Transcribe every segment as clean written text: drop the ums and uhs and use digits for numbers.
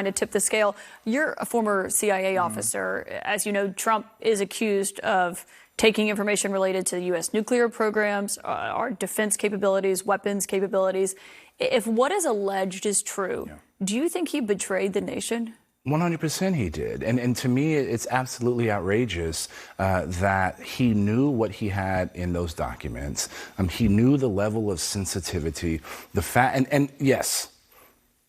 to tip the scale. You're a former CIA officer. As you know, Trump is accused of taking information related to the U.S. nuclear programs, our defense capabilities, weapons capabilities. If what is alleged is true, do you think he betrayed the nation? 100% he did. And to me, it's absolutely outrageous that he knew what he had in those documents. He knew the level of sensitivity, the fact, and yes,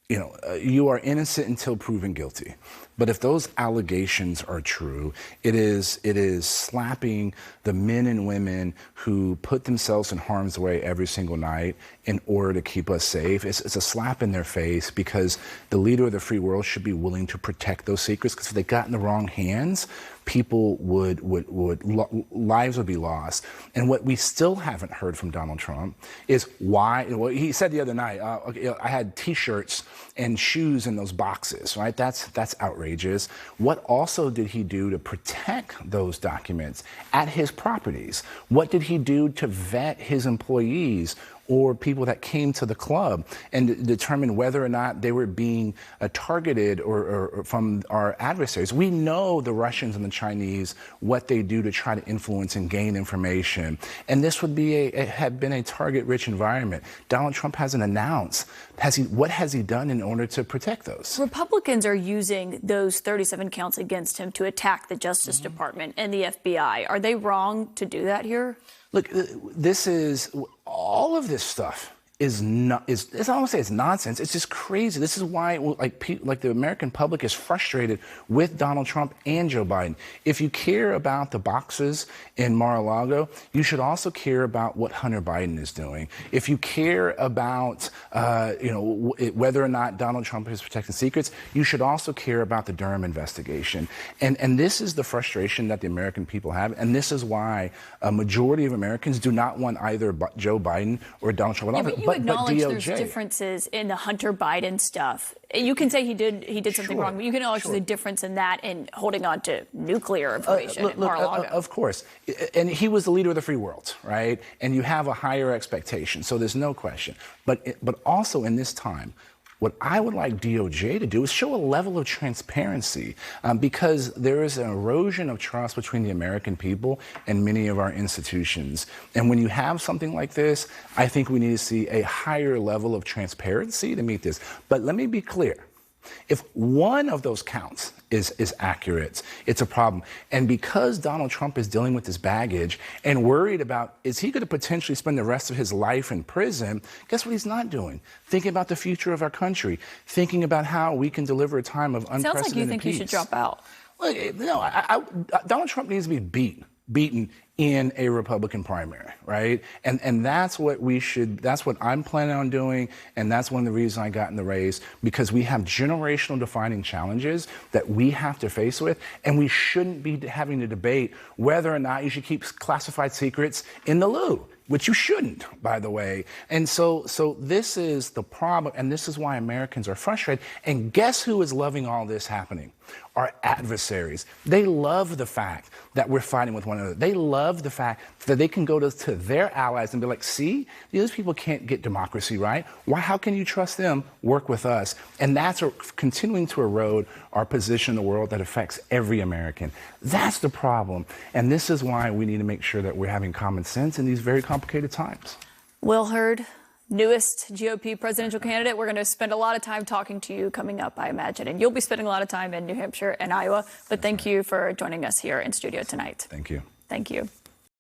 you are innocent until proven guilty. But if those allegations are true, it is slapping the men and women who put themselves in harm's way every single night in order to keep us safe. It's a slap in their face, because the leader of the free world should be willing to protect those secrets, because if they got in the wrong hands, people lives would be lost. And what we still haven't heard from Donald Trump is why. Well, he said the other night, I had T-shirts and shoes in those boxes, right? That's outrageous. What also did he do to protect those documents at his properties? What did he do to vet his employees or people that came to the club and determine whether or not they were being targeted or from our adversaries? We know the Russians and the Chinese, what they do to try to influence and gain information. And this would be had been a target-rich environment. Donald Trump hasn't announced. What has he done in order to protect those? Republicans are using those 37 counts against him to attack the Justice Department and the FBI. Are they wrong to do that here? Look, all of this stuff is not, I don't want to say it's nonsense. It's just crazy. This is why, like the American public is frustrated with Donald Trump and Joe Biden. If you care about the boxes in Mar-a-Lago, you should also care about what Hunter Biden is doing. If you care about, whether or not Donald Trump is protecting secrets, you should also care about the Durham investigation. And this is the frustration that the American people have. And this is why a majority of Americans do not want either Joe Biden or Donald Trump. You acknowledge there's differences in the Hunter Biden stuff. You can say he did something wrong, but you can acknowledge the difference in that and holding on to nuclear information in Mar-a-Lago. Of course. And he was the leader of the free world, right? And you have a higher expectation, so there's no question. But also in this time, what I would like DOJ to do is show a level of transparency, because there is an erosion of trust between the American people and many of our institutions. And when you have something like this, I think we need to see a higher level of transparency to meet this. But let me be clear. If one of those counts is accurate, it's a problem. And because Donald Trump is dealing with this baggage and worried about, is he going to potentially spend the rest of his life in prison? Guess what he's not doing? Thinking about the future of our country, thinking about how we can deliver a time of unprecedented peace. Sounds like you think he should drop out. Well, no, Donald Trump needs to be beaten in a Republican primary, right? And that's what that's what I'm planning on doing, and that's one of the reasons I got in the race, because we have generational defining challenges that we have to face with, and we shouldn't be having to debate whether or not you should keep classified secrets in the loo, which you shouldn't, by the way. And so this is the problem, and this is why Americans are frustrated. And guess who is loving all this happening? Our adversaries. They love the fact that we're fighting with one another. They love the fact that they can go to their allies and be like, see, these people can't get democracy right. Why? How can you trust them? Work with us. And that's continuing to erode our position in the world that affects every American. That's the problem. And this is why we need to make sure that we're having common sense in these very complicated times. Will Hurd, newest GOP presidential candidate. We're going to spend a lot of time talking to you coming up, I imagine. And you'll be spending a lot of time in New Hampshire and Iowa. But thank you for joining us here in studio tonight. Thank you. Thank you.